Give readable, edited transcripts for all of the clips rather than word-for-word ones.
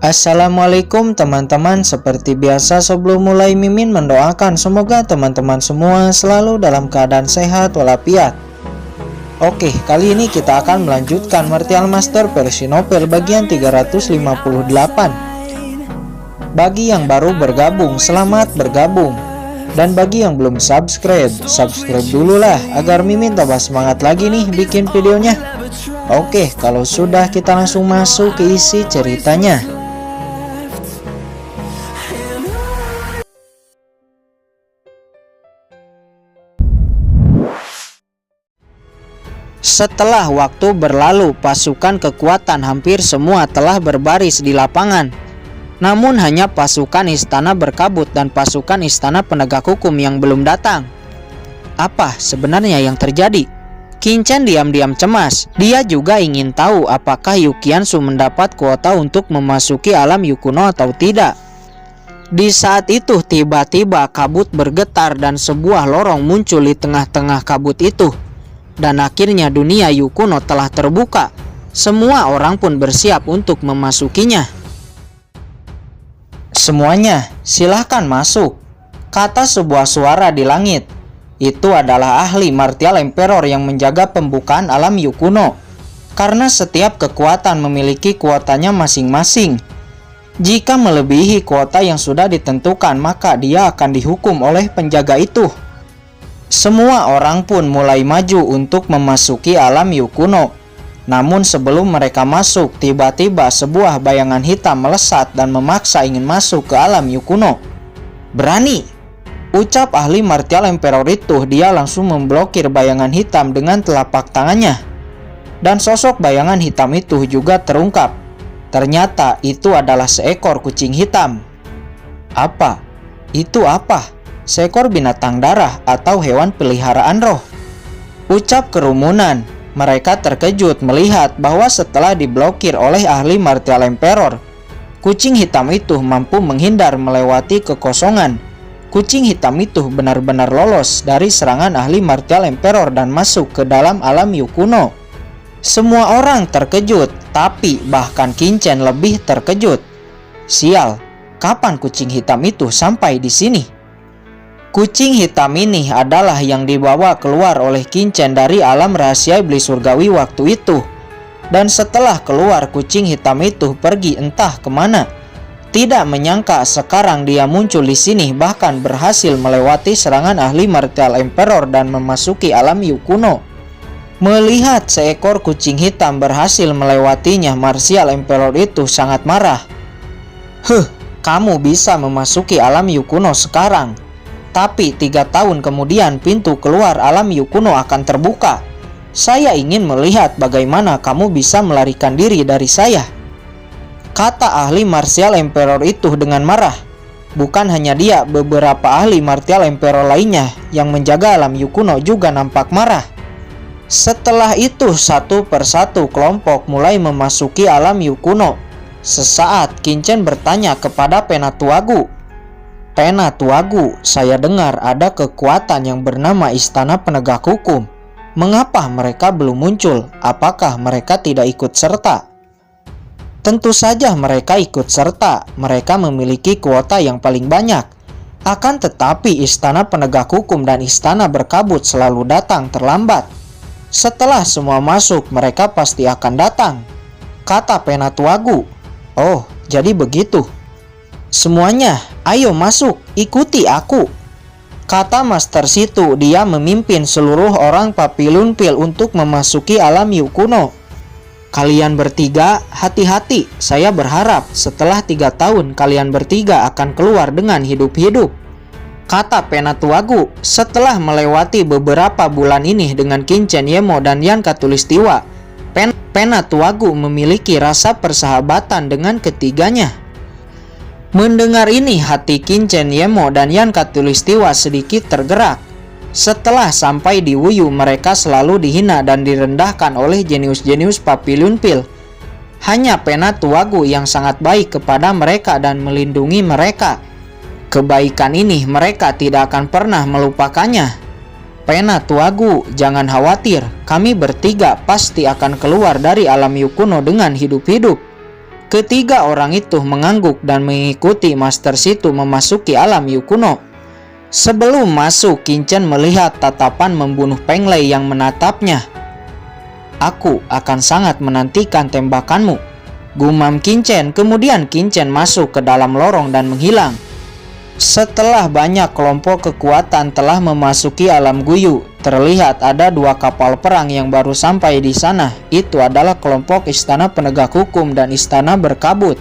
Assalamualaikum teman-teman. Seperti biasa sebelum mulai Mimin mendoakan semoga teman-teman semua selalu dalam keadaan sehat walafiat. Oke, kali ini kita akan melanjutkan Martial Master versi novel bagian 358. Bagi yang baru bergabung, selamat bergabung. Dan bagi yang belum subscribe dulu lah agar Mimin tambah semangat lagi nih bikin videonya. Oke, kalau sudah kita langsung masuk ke isi ceritanya. Setelah waktu berlalu, pasukan kekuatan hampir semua telah berbaris di lapangan. Namun hanya pasukan istana berkabut dan pasukan istana penegak hukum yang belum datang. Apa sebenarnya yang terjadi? Qin Chen diam-diam cemas. Dia juga ingin tahu apakah Yu Qianzu mendapat kuota untuk memasuki alam Yu kuno atau tidak. Di saat itu tiba-tiba kabut bergetar dan sebuah lorong muncul di tengah-tengah kabut itu. Dan akhirnya dunia Yu kuno telah terbuka. Semua orang pun bersiap untuk memasukinya. Semuanya, silahkan masuk, kata sebuah suara di langit. Itu adalah ahli Martial Emperor yang menjaga pembukaan alam Yu kuno. Karena setiap kekuatan memiliki kuotanya masing-masing. Jika melebihi kuota yang sudah ditentukan, maka dia akan dihukum oleh penjaga itu. Semua orang pun mulai maju untuk memasuki alam Yu kuno. Namun sebelum mereka masuk, tiba-tiba sebuah bayangan hitam melesat dan memaksa ingin masuk ke alam Yu kuno. Berani, ucap ahli Martial Emperor itu. Dia langsung memblokir bayangan hitam dengan telapak tangannya. Dan sosok bayangan hitam itu juga terungkap. Ternyata itu adalah seekor kucing hitam. Apa? Itu apa? Seekor binatang darah atau hewan peliharaan roh, ucap kerumunan. Mereka terkejut melihat bahwa setelah diblokir oleh ahli Martial Emperor, kucing hitam itu mampu menghindar melewati kekosongan. Kucing hitam itu benar-benar lolos dari serangan ahli Martial Emperor dan masuk ke dalam alam Yu kuno. Semua orang terkejut, tapi bahkan Qin Chen lebih terkejut. Sial, kapan kucing hitam itu sampai di sini? Kucing hitam ini adalah yang dibawa keluar oleh Qin Chen dari alam rahasia iblis surgawi waktu itu. Dan setelah keluar, kucing hitam itu pergi entah kemana. Tidak menyangka sekarang dia muncul di sini, bahkan berhasil melewati serangan ahli Martial Emperor dan memasuki alam Yu kuno. Melihat seekor kucing hitam berhasil melewatinya, Martial Emperor itu sangat marah. Kamu bisa memasuki alam Yu kuno sekarang. Tapi 3 tahun kemudian pintu keluar alam Yu kuno akan terbuka. Saya ingin melihat bagaimana kamu bisa melarikan diri dari saya, kata ahli Martial Emperor itu dengan marah. Bukan hanya dia, beberapa ahli Martial Emperor lainnya yang menjaga alam Yu kuno juga nampak marah. Setelah itu satu persatu kelompok mulai memasuki alam Yu kuno. Sesaat Qin Chen bertanya kepada Penatuagu. Penatuagu, saya dengar ada kekuatan yang bernama Istana Penegak Hukum. Mengapa mereka belum muncul? Apakah mereka tidak ikut serta? Tentu saja mereka ikut serta. Mereka memiliki kuota yang paling banyak. Akan tetapi Istana Penegak Hukum dan Istana Berkabut selalu datang terlambat. Setelah semua masuk, mereka pasti akan datang, kata Penatuagu. Oh, jadi begitu. Semuanya, ayo masuk, ikuti aku, kata Master Situ. Dia memimpin seluruh orang Papillon Pil untuk memasuki alam Yu kuno. Kalian bertiga, hati-hati. Saya berharap setelah 3 tahun kalian bertiga akan keluar dengan hidup-hidup, kata Penatuagu. Setelah melewati beberapa bulan ini dengan Qin Chen Yemo dan Yan Khatulistiwa, Penatuagu memiliki rasa persahabatan dengan ketiganya. Mendengar ini, hati Qin Chen Yemo dan Yan Khatulistiwa sedikit tergerak. Setelah sampai di Wuyu, mereka selalu dihina dan direndahkan oleh jenius-jenius Papillon Pil. Hanya Penatuagu yang sangat baik kepada mereka dan melindungi mereka. Kebaikan ini mereka tidak akan pernah melupakannya. Penatuagu, jangan khawatir, kami bertiga pasti akan keluar dari alam Yu kuno dengan hidup-hidup, Ketiga orang itu mengangguk dan mengikuti Master Situ memasuki alam Yukuno. Sebelum masuk, Kinchen melihat tatapan membunuh Peng Lei yang menatapnya. "Aku akan sangat menantikan tembakanmu," gumam Kinchen. Kemudian Kinchen masuk ke dalam lorong dan menghilang. Setelah banyak kelompok kekuatan telah memasuki alam Guyu, terlihat ada 2 kapal perang yang baru sampai di sana. Itu adalah kelompok Istana Penegak Hukum dan Istana Berkabut.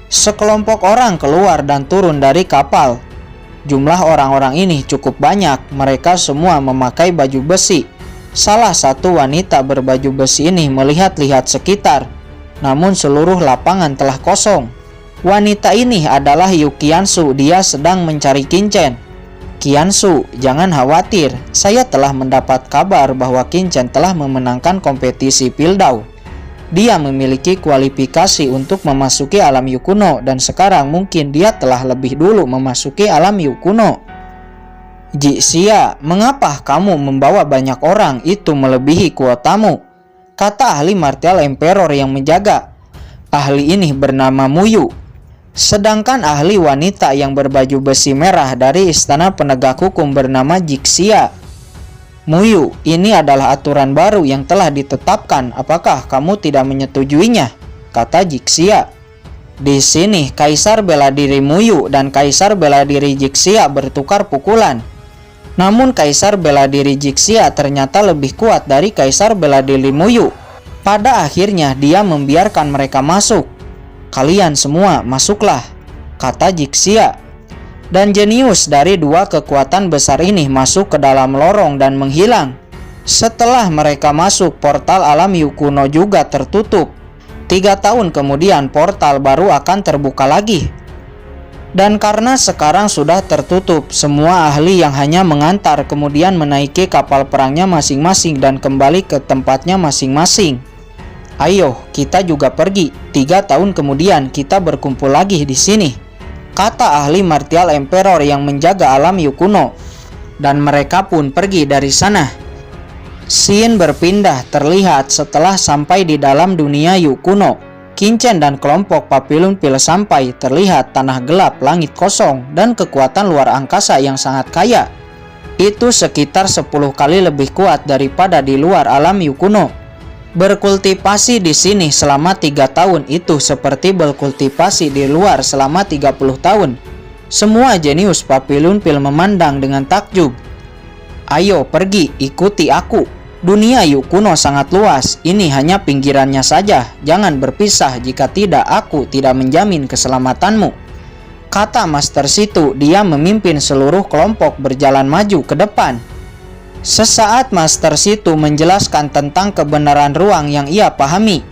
Sekelompok orang keluar dan turun dari kapal. Jumlah orang-orang ini cukup banyak. Mereka semua memakai baju besi. Salah satu wanita berbaju besi ini melihat-lihat sekitar. Namun seluruh lapangan telah kosong. Wanita ini adalah Yu Qiansu. Dia sedang mencari Kinchen. "Qiansu, jangan khawatir. Saya telah mendapat kabar bahwa Kinchen telah memenangkan kompetisi Pildau. Dia memiliki kualifikasi untuk memasuki alam Yukuno dan sekarang mungkin dia telah lebih dulu memasuki alam Yukuno." "Jixia, mengapa kamu membawa banyak orang? Itu melebihi kuotamu," kata ahli Martial Emperor yang menjaga. Ahli ini bernama Muyu. Sedangkan ahli wanita yang berbaju besi merah dari Istana Penegak Hukum bernama Jixia. "Muyu, ini adalah aturan baru yang telah ditetapkan. Apakah kamu tidak menyetujuinya?" kata Jixia. Di sini Kaisar Bela Diri Muyu dan Kaisar Bela Diri Jixia bertukar pukulan. Namun Kaisar Bela Diri Jixia ternyata lebih kuat dari Kaisar Bela Diri Muyu. Pada akhirnya dia membiarkan mereka masuk. "Kalian semua masuklah," kata Jixia. Dan jenius dari 2 kekuatan besar ini masuk ke dalam lorong dan menghilang. Setelah mereka masuk, portal alam Yukuno juga tertutup. 3 tahun kemudian portal baru akan terbuka lagi. Dan karena sekarang sudah tertutup, semua ahli yang hanya mengantar kemudian menaiki kapal perangnya masing-masing dan kembali ke tempatnya masing-masing. "Ayo, kita juga pergi. 3 tahun kemudian kita berkumpul lagi di sini," kata ahli Martial Emperor yang menjaga alam Yukuno. Dan mereka pun pergi dari sana. Scene berpindah terlihat setelah sampai di dalam dunia Yukuno. Kinchen dan kelompok Papillon Pill sampai. Terlihat tanah gelap, langit kosong, dan kekuatan luar angkasa yang sangat kaya. Itu sekitar 10 kali lebih kuat daripada di luar alam Yukuno. Berkultivasi di sini selama 3 tahun itu seperti berkultivasi di luar selama 30 tahun. Semua jenius Papillon Pill memandang dengan takjub. "Ayo pergi, ikuti aku. Dunia Yukuno sangat luas. Ini hanya pinggirannya saja. Jangan berpisah, jika tidak aku tidak menjamin keselamatanmu," kata Master Situ. Dia memimpin seluruh kelompok berjalan maju ke depan. Sesaat Master Situ menjelaskan tentang kebenaran ruang yang ia pahami.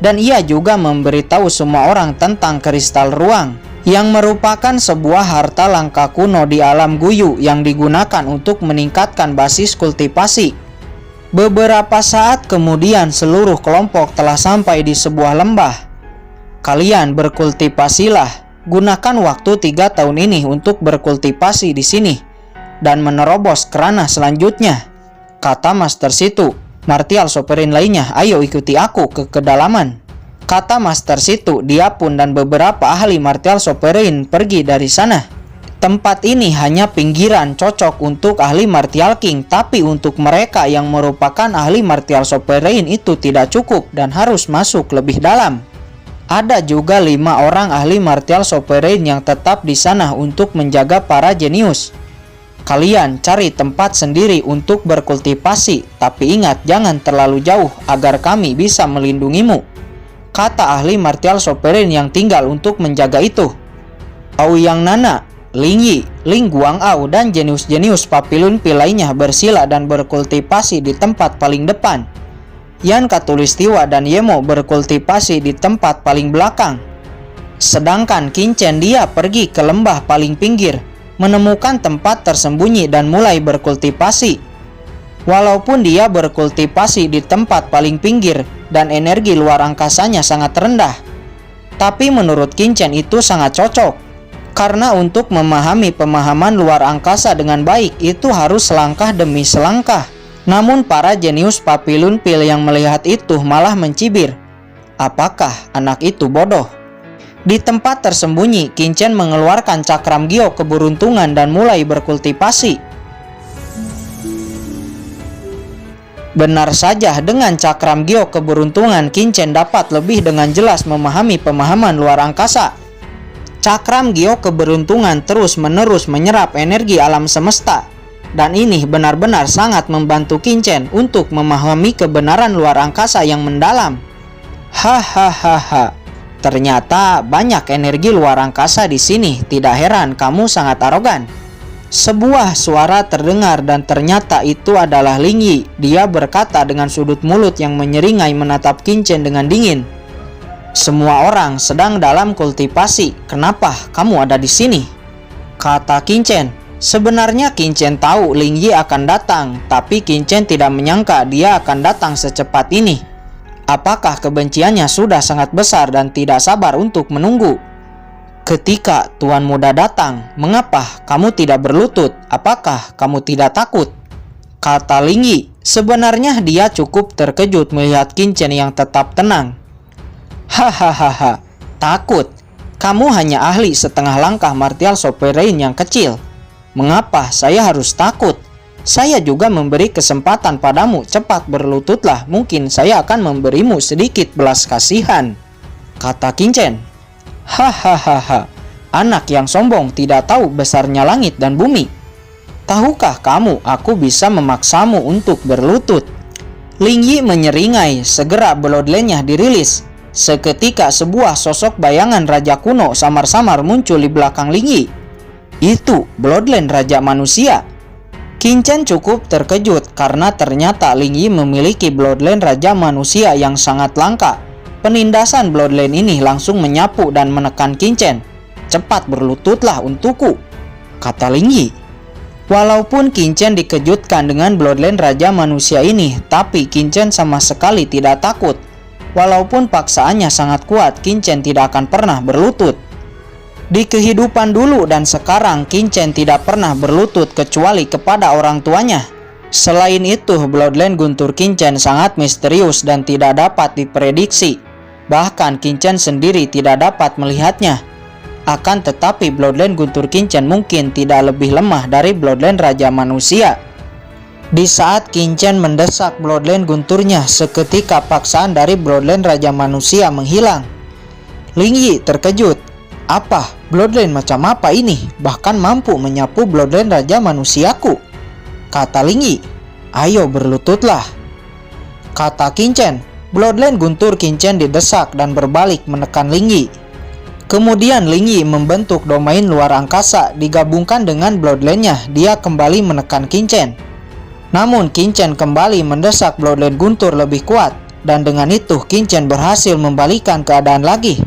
Dan ia juga memberitahu semua orang tentang kristal ruang, yang merupakan sebuah harta langka kuno di alam Guyu yang digunakan untuk meningkatkan basis kultivasi. Beberapa saat kemudian seluruh kelompok telah sampai di sebuah lembah. "Kalian berkultivasilah. Gunakan waktu 3 tahun ini untuk berkultivasi di sini dan menerobos ke ranah selanjutnya," kata Master Situ. Martial Sovereign lainnya, "Ayo ikuti aku ke kedalaman," kata Master Situ. Dia pun dan beberapa ahli Martial Sovereign pergi dari sana. Tempat ini hanya pinggiran, cocok untuk ahli Martial King, tapi untuk mereka yang merupakan ahli Martial Sovereign itu tidak cukup dan harus masuk lebih dalam. Ada juga 5 orang ahli Martial Sovereign yang tetap di sana untuk menjaga para jenius. "Kalian cari tempat sendiri untuk berkultivasi, tapi ingat jangan terlalu jauh agar kami bisa melindungimu," kata ahli Martial Sovereign yang tinggal untuk menjaga itu. Aoyang Nana, Ling Yi, Ling Guang'ao, dan jenius-jenius Papillon Pill lainnya bersila dan berkultivasi di tempat paling depan. Yan Katulistiwa dan Yemo berkultivasi di tempat paling belakang. Sedangkan Kinchen dia pergi ke lembah paling pinggir, menemukan tempat tersembunyi dan mulai berkultivasi. Walaupun dia berkultivasi di tempat paling pinggir dan energi luar angkasanya sangat rendah, tapi menurut Kinchen itu sangat cocok. Karena untuk memahami pemahaman luar angkasa dengan baik itu harus selangkah demi selangkah. Namun para jenius Papillon Pill yang melihat itu malah mencibir. "Apakah anak itu bodoh? Di tempat tersembunyi, Qin Chen mengeluarkan cakram giok keberuntungan dan mulai berkultivasi. Benar saja, dengan cakram giok keberuntungan, Qin Chen dapat lebih dengan jelas memahami pemahaman luar angkasa. Cakram giok keberuntungan terus-menerus menyerap energi alam semesta, dan ini benar-benar sangat membantu Qin Chen untuk memahami kebenaran luar angkasa yang mendalam. Hahaha, ternyata banyak energi luar angkasa di sini. Tidak heran kamu sangat arogan. Sebuah suara terdengar dan ternyata itu adalah Ling Yi. Dia berkata dengan sudut mulut yang menyeringai menatap Qin Chen dengan dingin. Semua orang sedang dalam kultivasi. Kenapa kamu ada di sini? Kata Qin Chen. Sebenarnya Qin Chen tahu Ling Yi akan datang, tapi Qin Chen tidak menyangka dia akan datang secepat ini. Apakah kebenciannya sudah sangat besar dan tidak sabar untuk menunggu? Ketika Tuan Muda datang, mengapa kamu tidak berlutut? Apakah kamu tidak takut? Kata Ling Yi. Sebenarnya dia cukup terkejut melihat Qin Chen yang tetap tenang. Hahaha, takut? Kamu hanya ahli setengah langkah martial sovereign yang kecil. Mengapa saya harus takut? Saya juga memberi kesempatan padamu, cepat berlututlah, mungkin saya akan memberimu sedikit belas kasihan. Kata Qin Chen. Hahaha, anak yang sombong tidak tahu besarnya langit dan bumi. Tahukah kamu aku bisa memaksamu untuk berlutut? Ling Yi menyeringai, segera bloodline-nya dirilis. Seketika sebuah sosok bayangan raja kuno samar-samar muncul di belakang Ling Yi. Itu bloodline raja manusia. Qin Chen cukup terkejut karena ternyata Ling Yi memiliki bloodline raja manusia yang sangat langka. Penindasan bloodline ini langsung menyapu dan menekan Qin Chen. Cepat berlututlah untukku, kata Ling Yi. Walaupun Qin Chen dikejutkan dengan bloodline raja manusia ini, tapi Qin Chen sama sekali tidak takut. Walaupun paksaannya sangat kuat, Qin Chen tidak akan pernah berlutut. Di kehidupan dulu dan sekarang, Qin Chen tidak pernah berlutut kecuali kepada orang tuanya. Selain itu, bloodline guntur Qin Chen sangat misterius dan tidak dapat diprediksi. Bahkan Qin Chen sendiri tidak dapat melihatnya. Akan tetapi bloodline guntur Qin Chen mungkin tidak lebih lemah dari bloodline raja manusia. Di saat Qin Chen mendesak bloodline gunturnya, seketika paksaan dari bloodline raja manusia menghilang. Ling Yi terkejut. Apa? Bloodline macam apa ini? Bahkan mampu menyapu bloodline raja manusiaku, kata Ling Yi. Ayo berlututlah, kata Qin Chen. Bloodline guntur Qin Chen didesak dan berbalik menekan Ling Yi. Kemudian Ling Yi membentuk domain luar angkasa digabungkan dengan bloodline-nya. Dia kembali menekan Qin Chen. Namun Qin Chen kembali mendesak bloodline guntur lebih kuat, dan dengan itu Qin Chen berhasil membalikan keadaan lagi.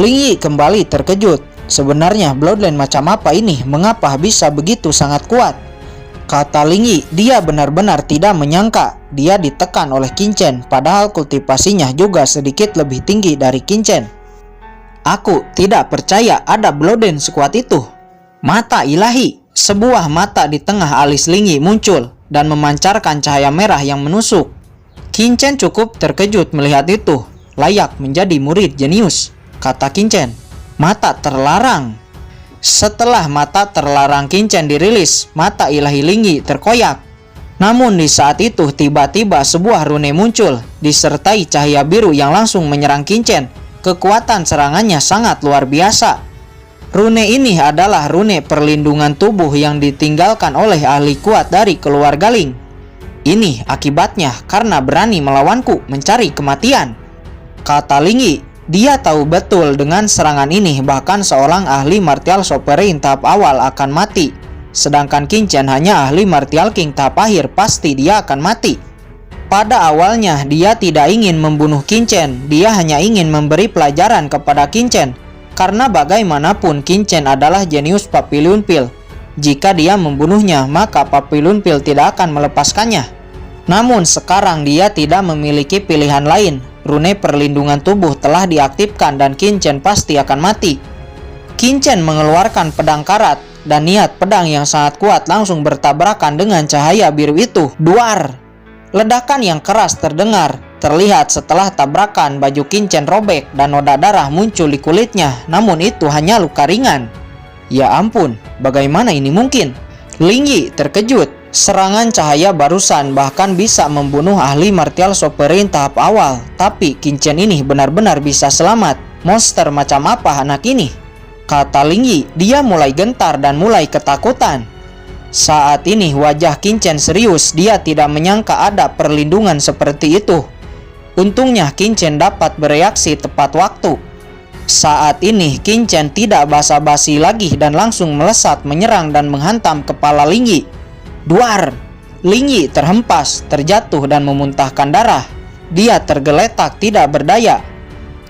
Ling Yi kembali terkejut. Sebenarnya bloodline macam apa ini? Mengapa bisa begitu sangat kuat? Kata Ling Yi, dia benar-benar tidak menyangka dia ditekan oleh Qin Chen, padahal kultivasinya juga sedikit lebih tinggi dari Qin Chen. Aku tidak percaya ada bloodline sekuat itu. Mata ilahi. Sebuah mata di tengah alis Ling Yi muncul dan memancarkan cahaya merah yang menusuk. Qin Chen cukup terkejut melihat itu. Layak menjadi murid jenius, kata Qin Chen. Mata terlarang. Setelah mata terlarang Qin Chen dirilis, mata ilahi Ling Yi terkoyak. Namun di saat itu tiba-tiba sebuah rune muncul, disertai cahaya biru yang langsung menyerang Qin Chen. Kekuatan serangannya sangat luar biasa. Rune ini adalah rune perlindungan tubuh yang ditinggalkan oleh ahli kuat dari keluarga Ling. Ini akibatnya karena berani melawanku mencari kematian, kata Ling Yi. Dia tahu betul dengan serangan ini bahkan seorang ahli martial sovereign tahap awal akan mati. Sedangkan Qin Chen hanya ahli martial king tahap akhir, pasti dia akan mati. Pada awalnya dia tidak ingin membunuh Qin Chen, dia hanya ingin memberi pelajaran kepada Qin Chen. Karena bagaimanapun Qin Chen adalah jenius Papillon Pill. Jika dia membunuhnya, maka Papillon Pill tidak akan melepaskannya. Namun sekarang dia tidak memiliki pilihan lain. Rune perlindungan tubuh telah diaktifkan dan Qin Chen pasti akan mati. Qin Chen mengeluarkan pedang karat dan niat pedang yang sangat kuat langsung bertabrakan dengan cahaya biru itu. Duar! Ledakan yang keras terdengar Terlihat setelah tabrakan, baju Qin Chen robek dan noda darah muncul di kulitnya, namun itu hanya luka ringan. Ya ampun, bagaimana ini mungkin? Ling Yi terkejut. Serangan cahaya barusan bahkan bisa membunuh ahli martial Superin tahap awal, tapi Qin Chen ini benar-benar bisa selamat. Monster macam apa anak ini? Kata Ling Yi. Dia mulai gentar dan mulai ketakutan. Saat ini wajah Qin Chen serius. Dia tidak menyangka ada perlindungan seperti itu. Untungnya Qin Chen dapat bereaksi tepat waktu. Saat ini Qin Chen tidak basa-basi lagi dan langsung melesat menyerang dan menghantam kepala Ling Yi. Duar! Ling Yi terhempas, terjatuh dan memuntahkan darah. Dia tergeletak tidak berdaya.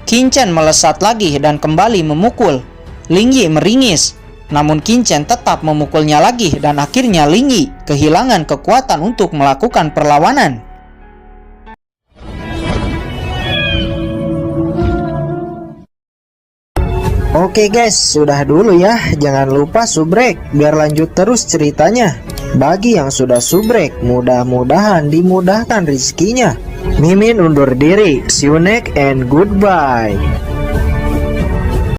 Qin Chen melesat lagi dan kembali memukul. Ling Yi meringis. Namun Qin Chen tetap memukulnya lagi dan akhirnya Ling Yi kehilangan kekuatan untuk melakukan perlawanan. Oke guys, sudah dulu ya. Jangan lupa subrek biar lanjut terus ceritanya. Bagi yang sudah subrek, mudah-mudahan dimudahkan rezekinya. Mimin undur diri. See you next and goodbye.